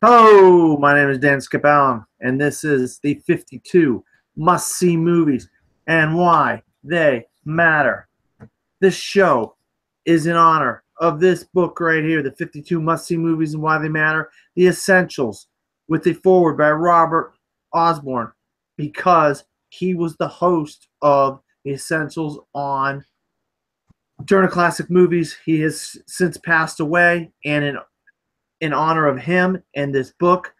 Hello, my name is Dan Skipallen, and this is the 52 must-see movies and why they matter. This show is in honor of this book right here, the 52 must-see movies and why they matter, The Essentials, with a foreword by Robert Osborne, because he was the host of The Essentials on Turner Classic Movies. He has since passed away, and in honor of him and this book,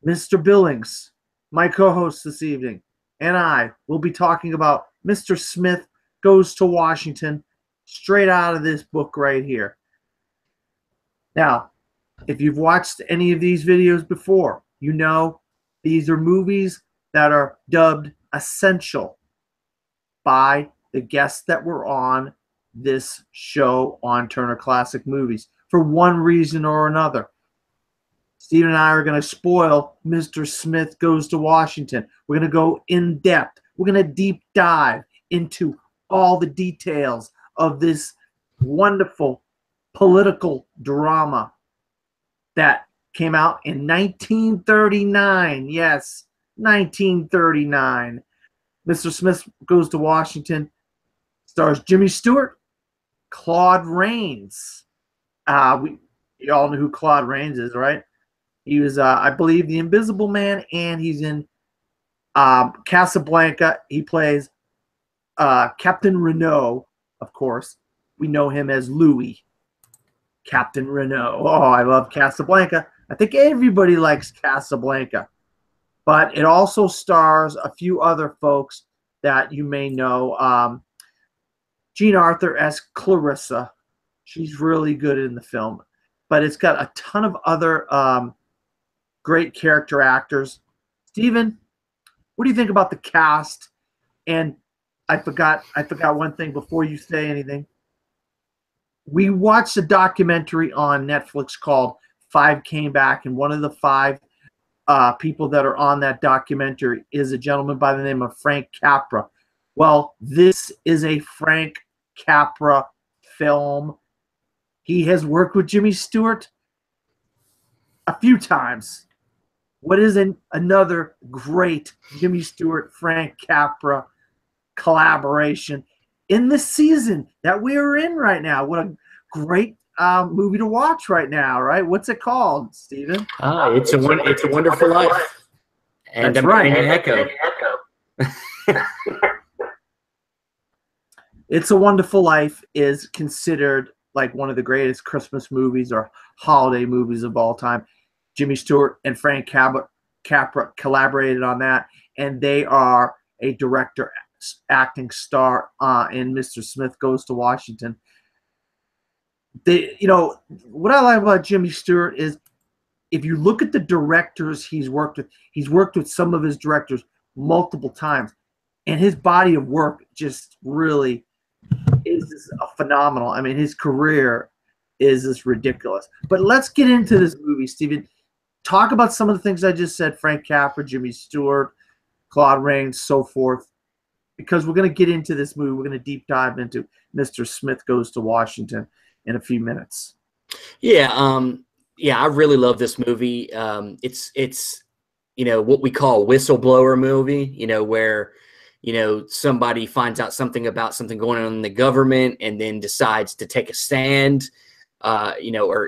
Mr. Billings, my co-host this evening, and I will be talking about Mr. Smith Goes to Washington, straight out of this book right here. Now, if you've watched any of these videos before, you know these are movies that are dubbed essential by the guests that were on this show on Turner Classic Movies for one reason or another. Steve and I are going to spoil Mr. Smith Goes to Washington. We're going to go in depth. We're going to deep dive into all the details of this wonderful political drama that came out in 1939. Yes, 1939. Mr. Smith Goes to Washington stars Jimmy Stewart, Claude Rains. We all know who Claude Rains is, right? He was, I believe, the Invisible Man, and he's in Casablanca. He plays Captain Renault, of course. We know him as Louis, Captain Renault. Oh, I love Casablanca. I think everybody likes Casablanca. But it also stars a few other folks that you may know. Jean Arthur as Clarissa. She's really good in the film. But it's got a ton of other great character actors. Steven, what do you think about the cast? And I forgot one thing before you say anything. We watched a documentary on Netflix called Five Came Back, and one of the five people that are on that documentary is a gentleman by the name of Frank Capra. Well, this is a Frank Capra film. He has worked with Jimmy Stewart a few times. What is another great Jimmy Stewart, Frank Capra collaboration in the season that we are in right now? What a great movie to watch right now, right? What's it called, Steven? It's a Wonderful Life. And that's right. And Echo. It's a Wonderful Life is considered like one of the greatest Christmas movies or holiday movies of all time. Jimmy Stewart and Frank Capra collaborated on that, and they are a director acting star in Mr. Smith Goes to Washington. What I like about Jimmy Stewart is if you look at the directors he's worked with some of his directors multiple times, and his body of work just really is phenomenal. I mean, his career is just ridiculous. But let's get into this movie, Steven. Talk about some of the things I just said, Frank Capra, Jimmy Stewart, Claude Rains, so forth, because we're going to get into this movie. We're going to deep dive into Mr. Smith Goes to Washington in a few minutes. Yeah, I really love this movie. It's what we call a whistleblower movie, where somebody finds out something about something going on in the government and then decides to take a stand, or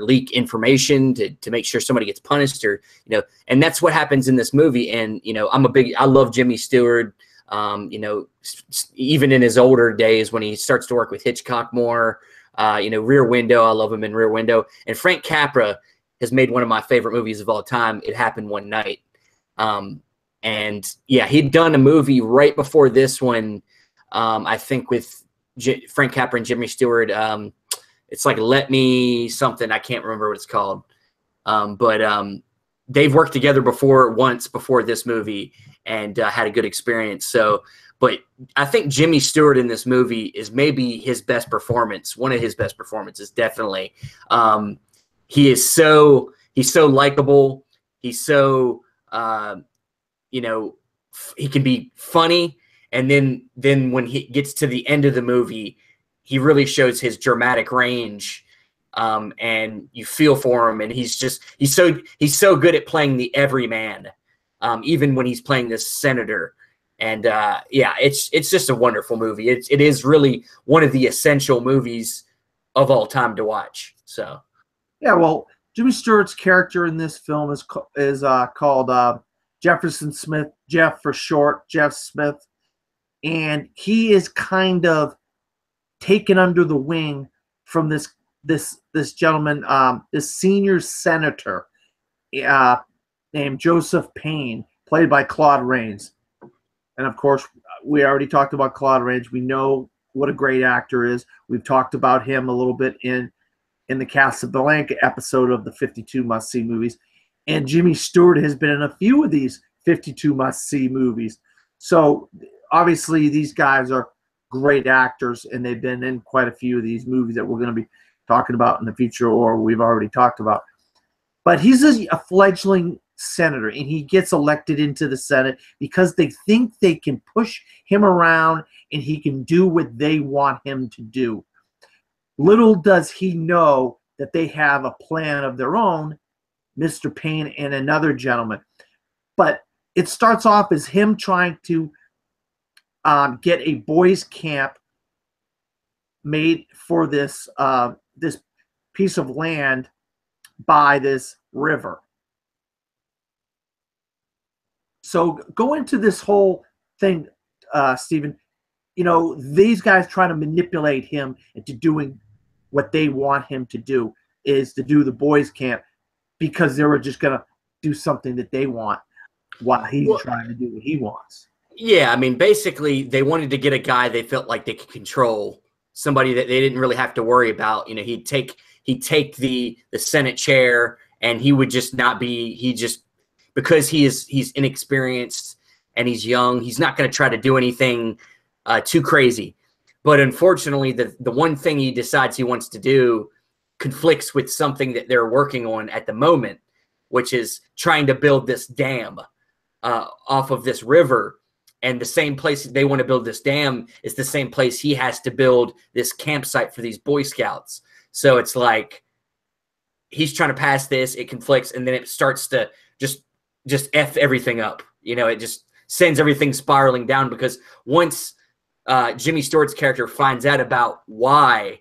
leak information to make sure somebody gets punished, or and that's what happens in this movie. And I love Jimmy Stewart. Even in his older days when he starts to work with Hitchcock more, Rear Window, I love him in Rear Window. And Frank Capra has made one of my favorite movies of all time, It Happened One Night. And yeah, he'd done a movie right before this one, I think with Frank Capra and Jimmy Stewart. It's like Let Me something. I can't remember what it's called. But they've worked together once before this movie and had a good experience. So, but I think Jimmy Stewart in this movie is maybe his best performance. One of his best performances, definitely. He's so likable. He's so, he can be funny. And then when he gets to the end of the movie, he really shows his dramatic range and you feel for him, and he's so good at playing the everyman, even when he's playing this senator. And yeah, it's just a wonderful movie. It is really one of the essential movies of all time to watch. So yeah, well, Jimmy Stewart's character in this film is called Jefferson Smith, Jeff for short, Jeff Smith, and he is kind of taken under the wing from this gentleman, this senior senator named Joseph Payne, played by Claude Rains. And of course, we already talked about Claude Rains. We know what a great actor is. We've talked about him a little bit in the Casablanca episode of the 52 must-see movies. And Jimmy Stewart has been in a few of these 52 must-see movies. So obviously these guys are great actors, and they've been in quite a few of these movies that we're going to be talking about in the future, or we've already talked about. But he's a fledgling senator, and he gets elected into the Senate because they think they can push him around and he can do what they want him to do. Little does he know that they have a plan of their own, Mr. Payne and another gentleman. But it starts off as him trying to get a boys' camp made for this this piece of land by this river. So go into this whole thing, Stephen. You know, these guys trying to manipulate him into doing what they want him to do, is to do the boys' camp, because they were just going to do something that they want while he's trying to do what he wants. Yeah, I mean, basically, they wanted to get a guy they felt like they could control, somebody that they didn't really have to worry about. You know, he'd take the Senate chair, and he would just not be. He just, because he's inexperienced and he's young, he's not going to try to do anything too crazy. But unfortunately, the one thing he decides he wants to do conflicts with something that they're working on at the moment, which is trying to build this dam off of this river. And the same place they want to build this dam is the same place he has to build this campsite for these Boy Scouts. So it's like he's trying to pass this, it conflicts, and then it starts to just F everything up. You know, it just sends everything spiraling down, because once Jimmy Stewart's character finds out about why,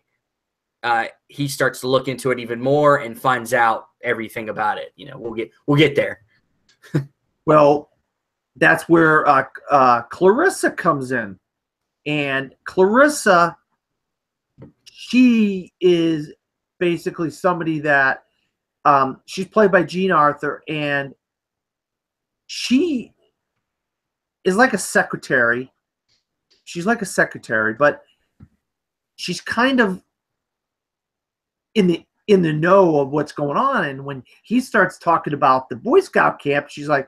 he starts to look into it even more and finds out everything about it. You know, we'll get there. Well, that's where Clarissa comes in. And Clarissa, she is basically somebody that she's played by Jean Arthur, and she is like a secretary. She's like a secretary, but she's kind of in the know of what's going on. And when he starts talking about the Boy Scout camp, she's like,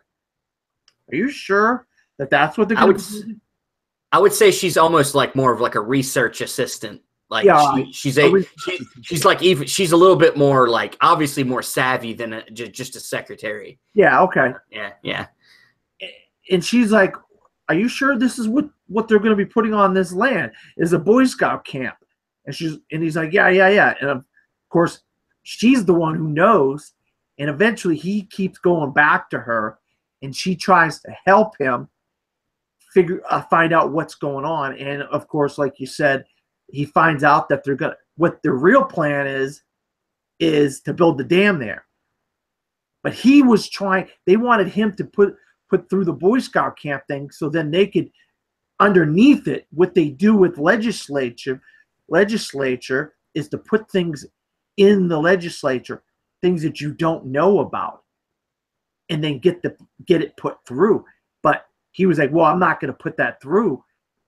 "Are you sure that that's what they're going to do?" I would say she's almost like more of like a research assistant. Like, yeah, she's a little bit more, like, obviously more savvy than just a secretary. Yeah. Okay. Yeah. And she's like, "Are you sure this is what they're going to be putting on this land? Is a Boy Scout camp?" And he's like, yeah. And of course, she's the one who knows. And eventually, he keeps going back to her, and she tries to help him find out what's going on. And of course, like you said, he finds out that what their real plan is to build the dam there. But they wanted him to put through the Boy Scout camp thing, so then they could, underneath it, what they do with legislature is to put things in the legislature, things that you don't know about, and then get it put through. But he was like, "Well, I'm not going to put that through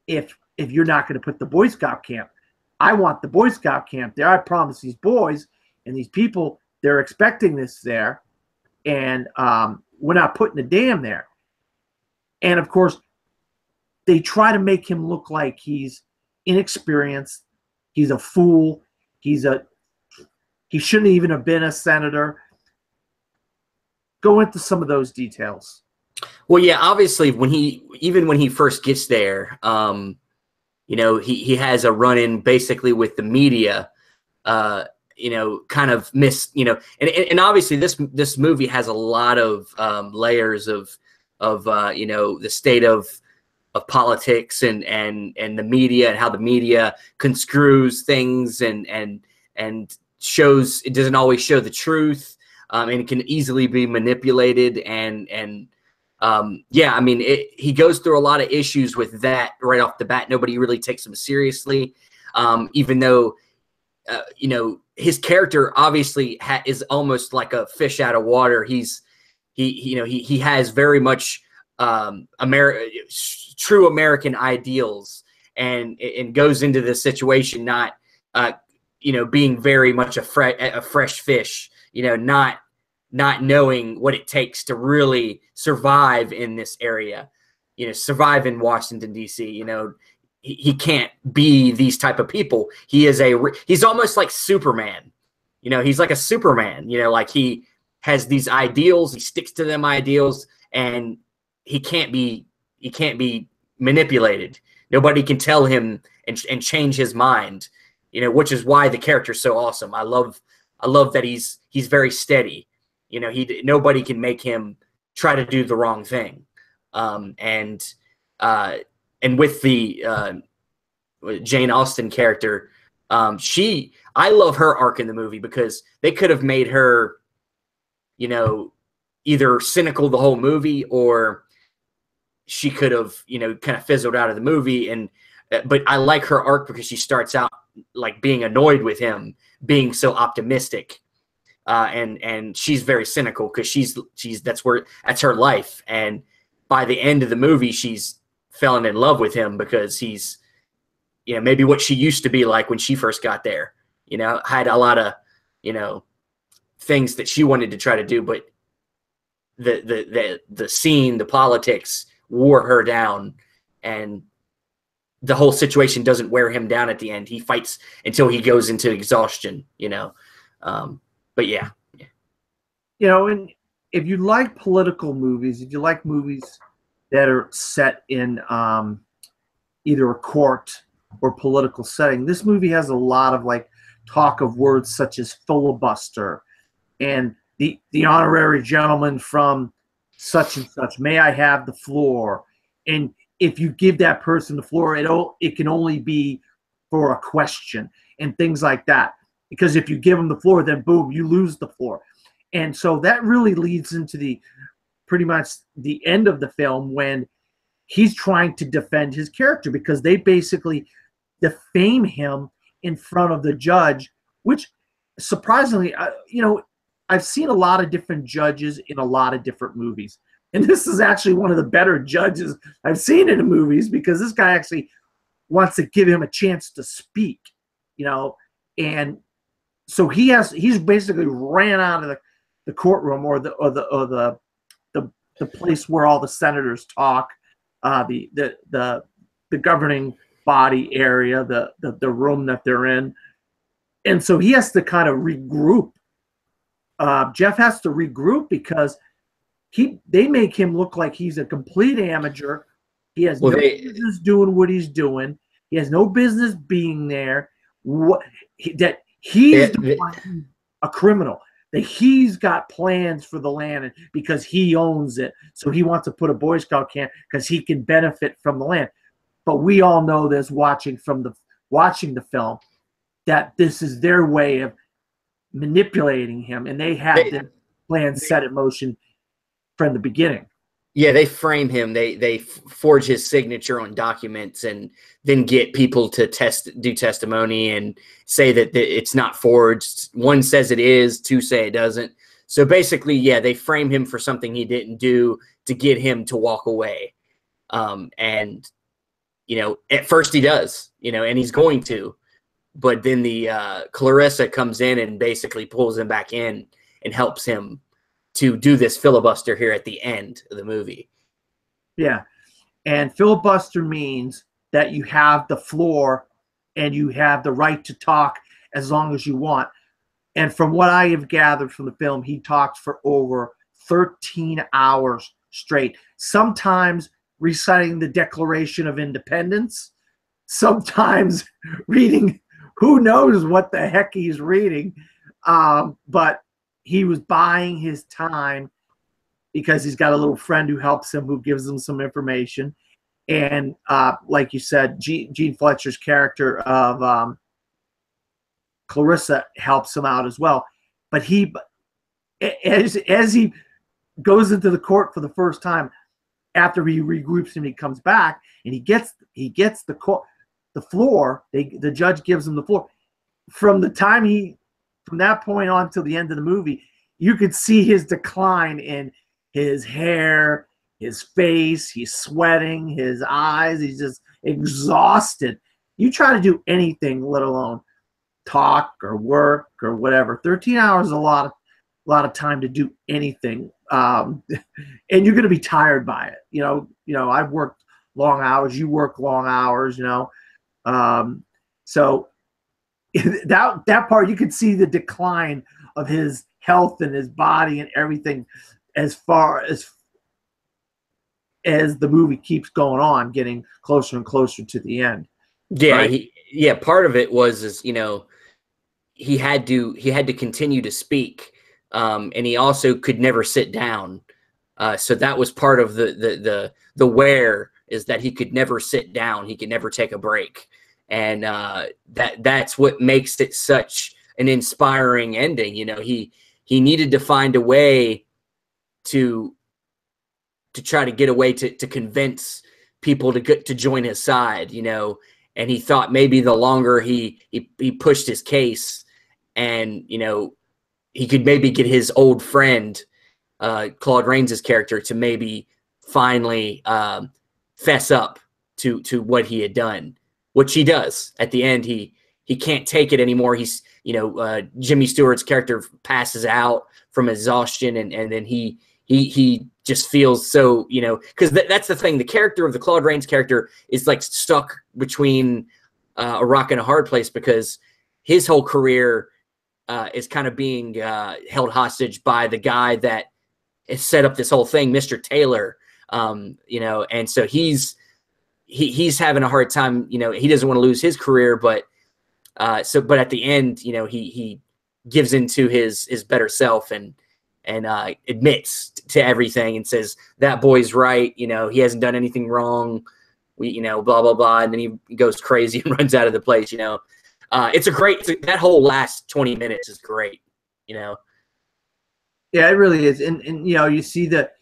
if you're not going to put the Boy Scout camp. I want the Boy Scout camp there. I promise these boys and these people, they're expecting this there, and we're not putting a dam there." And of course, they try to make him look like he's inexperienced, he's a fool, he shouldn't even have been a senator. Go into some of those details. Well, yeah, obviously when he first gets there, you know, he has a run-in basically with the media, kind of and obviously this movie has a lot of layers of the state of politics and the media, and how the media construes things and shows, it doesn't always show the truth, and it can easily be manipulated, and yeah, I mean, he goes through a lot of issues with that right off the bat. Nobody really takes him seriously, even though his character obviously is almost like a fish out of water. He has very much true American ideals, and goes into this situation not being very much a fresh fish, not knowing what it takes to really survive in this area, survive in Washington, D.C. He can't be these type of people. He's almost like Superman. He's like a Superman, like he has these ideals, he sticks to them ideals, and he can't be manipulated. Nobody can tell him and change his mind, which is why the character's so awesome. I love that he's very steady. Nobody can make him try to do the wrong thing. And with the Jane Austen character, I love her arc in the movie, because they could have made her, either cynical the whole movie, or she could have, kind of fizzled out of the movie. But I like her arc because she starts out like being annoyed with him being so optimistic. And she's very cynical because that's her life. And by the end of the movie, she's fallen in love with him because he's, maybe what she used to be like when she first got there, had a lot of, things that she wanted to try to do, but the scene, the politics wore her down, and the whole situation doesn't wear him down at the end. He fights until he goes into exhaustion, but yeah. And if you like political movies, if you like movies that are set in either a court or political setting, this movie has a lot of like talk of words such as filibuster and the honorary gentleman from such and such, may I have the floor? And if you give that person the floor, it can only be for a question and things like that. Because if you give them the floor, then boom, you lose the floor. And so that really leads into pretty much the end of the film, when he's trying to defend his character, because they basically defame him in front of the judge, which surprisingly, I've seen a lot of different judges in a lot of different movies. And this is actually one of the better judges I've seen in the movies, because this guy actually wants to give him a chance to speak, and so he's basically ran out of the courtroom or the place where all the senators talk, the governing body area, the room that they're in. And so he has to kind of regroup. Jeff has to regroup because they make him look like he's a complete amateur. He has no business doing what he's doing. He has no business being there. That he is a criminal. That he's got plans for the land because he owns it. So he wants to put a Boy Scout camp because he can benefit from the land. But we all know this, watching the film, that this is their way of manipulating him, and they had the plan set in motion from the beginning. Yeah, they frame him. They forge his signature on documents, and then get people to do testimony and say that it's not forged. One says it is, two say it doesn't. So basically, yeah, they frame him for something he didn't do to get him to walk away. And at first he does, and he's going to, but then the Clarissa comes in and basically pulls him back in and helps him to do this filibuster here at the end of the movie. Yeah. And filibuster means that you have the floor and you have the right to talk as long as you want. And from what I have gathered from the film, he talked for over 13 hours straight, sometimes reciting the Declaration of Independence, sometimes reading who knows what the heck he's reading. But he was buying his time because he's got a little friend who helps him, who gives him some information. And like you said, Gene Fletcher's character of Clarissa helps him out as well. But as he goes into the court for the first time, after he regroups him, he comes back and he gets the floor. The judge gives him the floor. From that point on till the end of the movie, you could see his decline in his hair, his face. He's sweating, his eyes. He's just exhausted. You try to do anything, let alone talk or work or whatever. 13 hours is a lot of time to do anything, and you're going to be tired by it. You know, I've worked long hours. You work long hours. So that part, you could see the decline of his health and his body and everything as far as the movie keeps going on, getting closer and closer to the end. Yeah, right? Part of it was he had to continue to speak, and he also could never sit down. So that was part of the wear, is that he could never sit down. He could never take a break. And that's what makes it such an inspiring ending. He needed to find a way to try to get away to convince people to join his side, and he thought maybe the longer he pushed his case, and he could maybe get his old friend Claude Rains' character to maybe finally fess up to what he had done, which he does at the end. He can't take it anymore. He's Jimmy Stewart's character passes out from exhaustion, and then he just feels so, because that's the thing. The character of the Claude Rains character is like stuck between a rock and a hard place, because his whole career is kind of being held hostage by the guy that has set up this whole thing, Mr. Taylor. And so he's having a hard time. He doesn't want to lose his career, but at the end, he gives into his better self and admits to everything and says, that boy's right. He hasn't done anything wrong. Blah, blah, blah. And then he goes crazy and runs out of the place. That whole last 20 minutes is great. Yeah, it really is. And you see that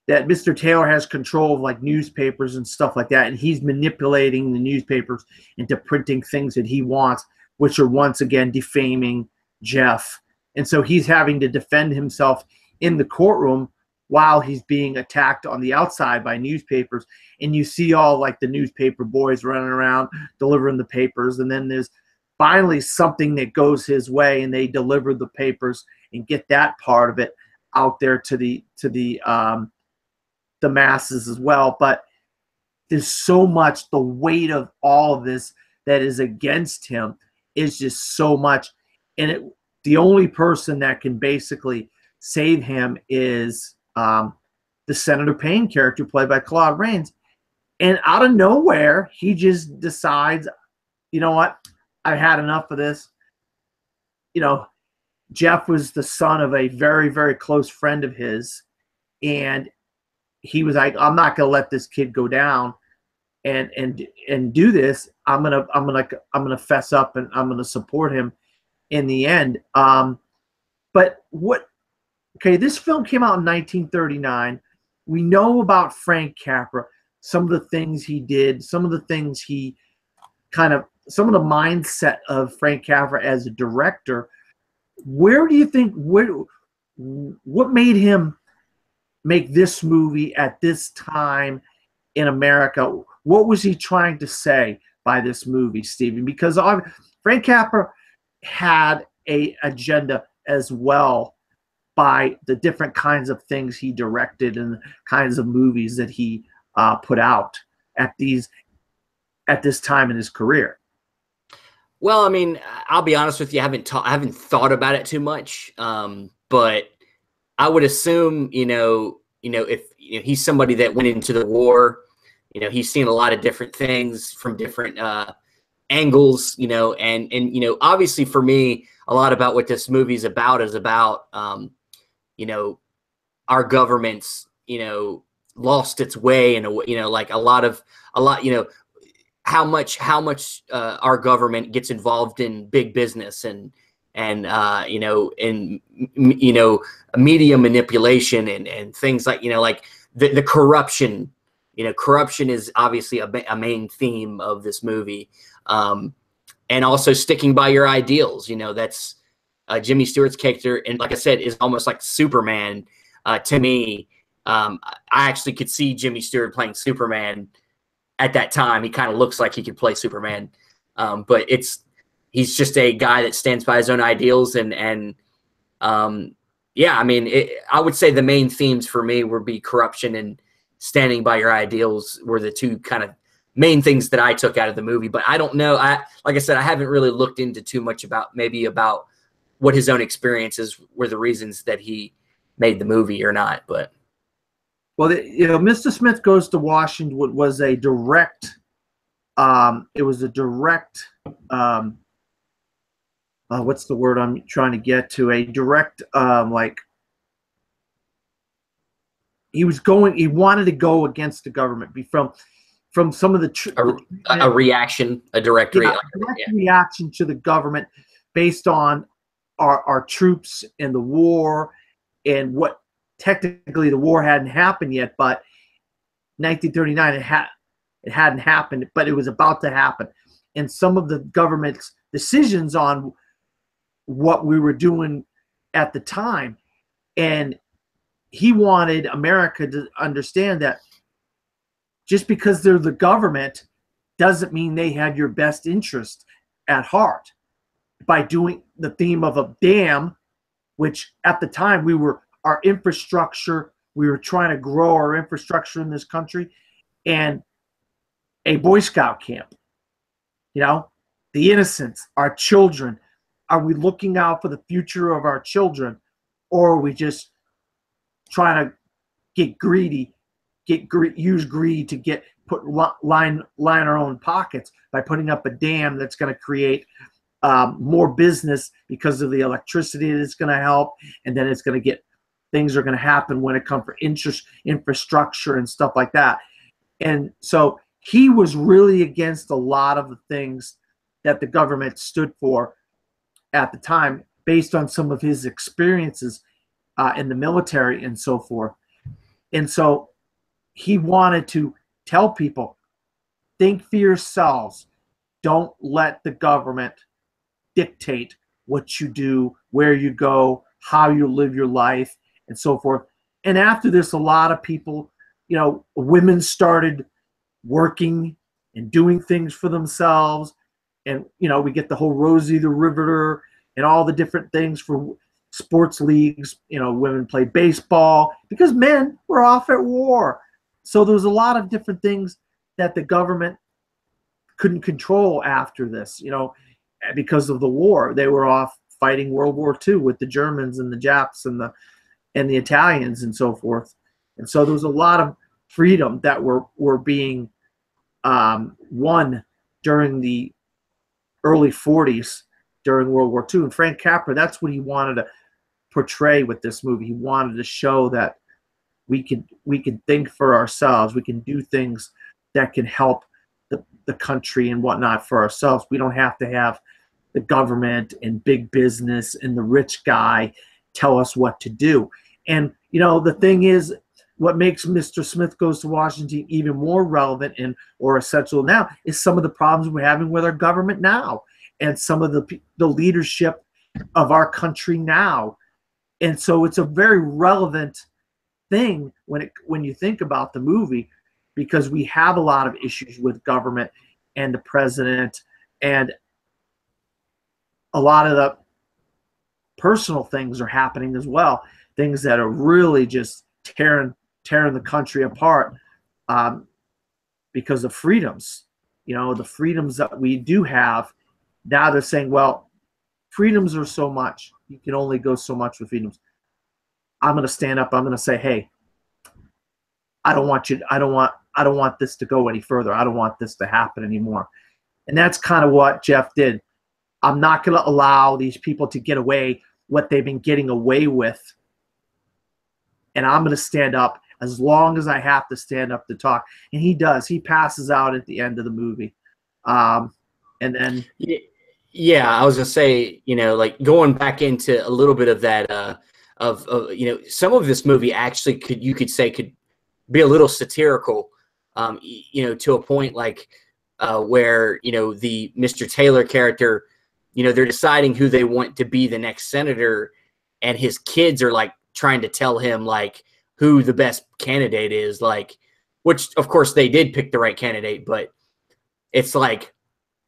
Mr. Taylor has control of like newspapers and stuff like that. And he's manipulating the newspapers into printing things that he wants, which are once again defaming Jeff. And so he's having to defend himself in the courtroom while he's being attacked on the outside by newspapers. And you see all like the newspaper boys running around delivering the papers. And then there's finally something that goes his way, and they deliver the papers and get that part of it out there to the masses as well. But there's so much, the weight of all of this that is against him is just so much. And the only person that can basically save him is the Senator Payne character played by Claude Rains. And out of nowhere, he just decides, you know what? I've had enough of this. Jeff was the son of a very, very close friend of his. And he was like, I'm not going to let this kid go down and do this. I'm going to fess up, and I'm going to support him in the end. This film came out in 1939. We know about Frank Capra, some of the things he did, some of the things some of the mindset of Frank Capra as a director. Where do you think, what made him make this movie at this time in America? What was he trying to say by this movie, Stephen? Because Frank Capra had an agenda as well by the different kinds of things he directed and the kinds of movies that he put out at this time in his career. Well, I mean, I'll be honest with you. I haven't thought about it too much, but I would assume, if he's somebody that went into the war, he's seen a lot of different things from different angles, you know, and you know, obviously for me, a lot about what this movie is about, you know, our government's, you know, lost its way in a way, you know, like a lot, you know, how much our government gets involved in big business and you know, in you know, media manipulation and things like, you know, like the corruption. You know, corruption is obviously a main theme of this movie, and also sticking by your ideals. You know, that's Jimmy Stewart's character, and like I said, is almost like Superman to me. I actually could see Jimmy Stewart playing Superman at that time. He kind of looks like he could play Superman, but he's just a guy that stands by his own ideals, and yeah, I mean, I would say the main themes for me would be corruption and standing by your ideals were the two kind of main things that I took out of the movie. But I don't know. Like I said, I haven't really looked into too much about what his own experiences were, the reasons that he made the movie or not. But well, you know, Mr. Smith Goes to Washington was a direct. It was a direct. What's the word I'm trying to get to? A direct, like. He wanted to go against the government, from some of a reaction, a direct reaction to the government based on our troops and the war, and what technically the war hadn't happened yet, but 1939 it hadn't happened, but it was about to happen, and some of the government's decisions on what we were doing at the time. And he wanted America to understand that just because they're the government doesn't mean they have your best interest at heart. By doing the theme of a dam, which at the time we were trying to grow our infrastructure in this country, and a Boy Scout camp, you know, the innocents, our children. Are we looking out for the future of our children, or are we just trying to get greedy, use greed to line our own pockets by putting up a dam that's going to create more business because of the electricity that's going to help, and then things are going to happen when it comes for infrastructure and stuff like that. And so he was really against a lot of the things that the government stood for at the time, based on some of his experiences in the military and so forth. And so he wanted to tell people, think for yourselves. Don't let the government dictate what you do, where you go, how you live your life, and so forth. And after this, a lot of people, you know, women started working and doing things for themselves. And, you know, we get the whole Rosie the Riveter and all the different things for sports leagues. You know, women play baseball because men were off at war. So there was a lot of different things that the government couldn't control after this, you know, because of the war. They were off fighting World War II with the Germans and the Japs and the Italians and so forth. And so there was a lot of freedom that were being won during the early 40s during World War II. And Frank Capra, that's what he wanted to portray with this movie. He wanted to show that we can think for ourselves. We can do things that can help the country and whatnot for ourselves. We don't have to have the government and big business and the rich guy tell us what to do. And, you know, the thing is, what makes Mr. Smith Goes to Washington even more relevant or essential now is some of the problems we're having with our government now, and some of the leadership of our country now. And so it's a very relevant thing when you think about the movie, because we have a lot of issues with government and the president, and a lot of the personal things are happening as well, things that are really just tearing the country apart because of freedoms. You know, the freedoms that we do have now, they're saying, well, freedoms are so much, you can only go so much with freedoms. I'm going to stand up, I'm going to say, hey, I don't want this to go any further. I don't want this to happen anymore. And that's kind of what Jeff did. I'm not going to allow these people to get away what they've been getting away with. And I'm going to stand up as long as I have to stand up to talk. And he does. He passes out at the end of the movie. And then. Yeah, I was going to say, you know, like going back into a little bit of that, you know, some of this movie actually you could say could be a little satirical, you know, to a point like where, you know, the Mr. Taylor character, you know, they're deciding who they want to be the next senator, and his kids are like trying to tell him like who the best candidate is, like, which of course they did pick the right candidate, but it's like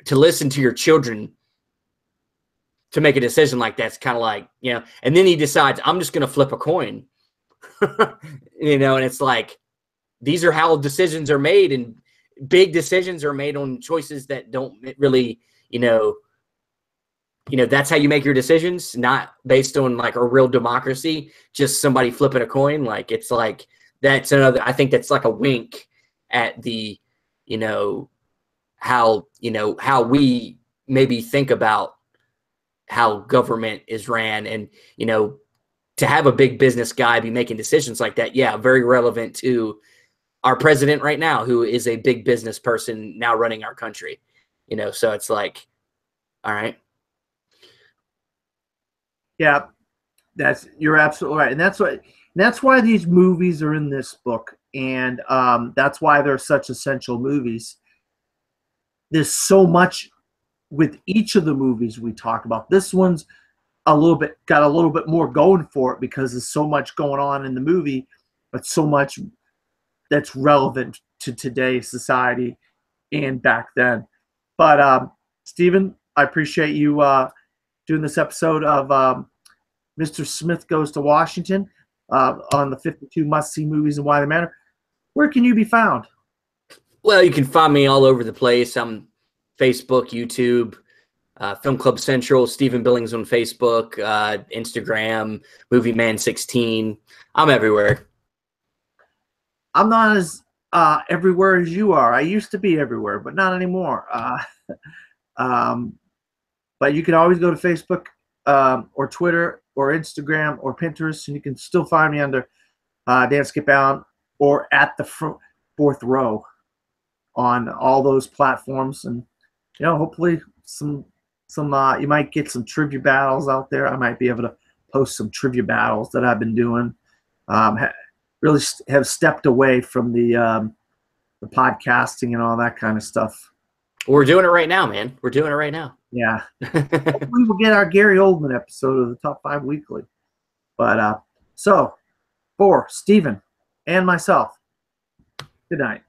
to listen to your children to make a decision like that's kind of like, you know, and then he decides I'm just going to flip a coin, you know, and it's like, these are how decisions are made, and big decisions are made on choices that don't really, you know, that's how you make your decisions, not based on like a real democracy, just somebody flipping a coin. Like, it's like, that's another, I think that's like a wink at the, you know, how we maybe think about how government is ran, and, you know, to have a big business guy be making decisions like that. Yeah. Very relevant to our president right now, who is a big business person now running our country, you know? So it's like, all right. Yeah, you're absolutely right. And that's why these movies are in this book. And that's why they're such essential movies. There's so much with each of the movies we talk about. This one's got a little bit more going for it because there's so much going on in the movie, but so much that's relevant to today's society and back then. But Stephen, I appreciate you doing this episode of Mr. Smith Goes to Washington on the 52 must-see movies and why they matter. Where can you be found? Well, you can find me all over the place. I'm Facebook, YouTube, Film Club Central, Stephen Billings on Facebook, Instagram, Movie Man 16. I'm everywhere. I'm not as everywhere as you are. I used to be everywhere, but not anymore. But you can always go to Facebook or Twitter or Instagram or Pinterest, and you can still find me under Dan Skip Allen or at the fourth row on all those platforms. And, you know, hopefully some you might get some trivia battles out there. I might be able to post some trivia battles that I've been doing. Really have stepped away from the podcasting and all that kind of stuff. We're doing it right now, man. We're doing it right now. Yeah. We will get our Gary Oldman episode of the Top 5 Weekly. But so for Stephen and myself, good night.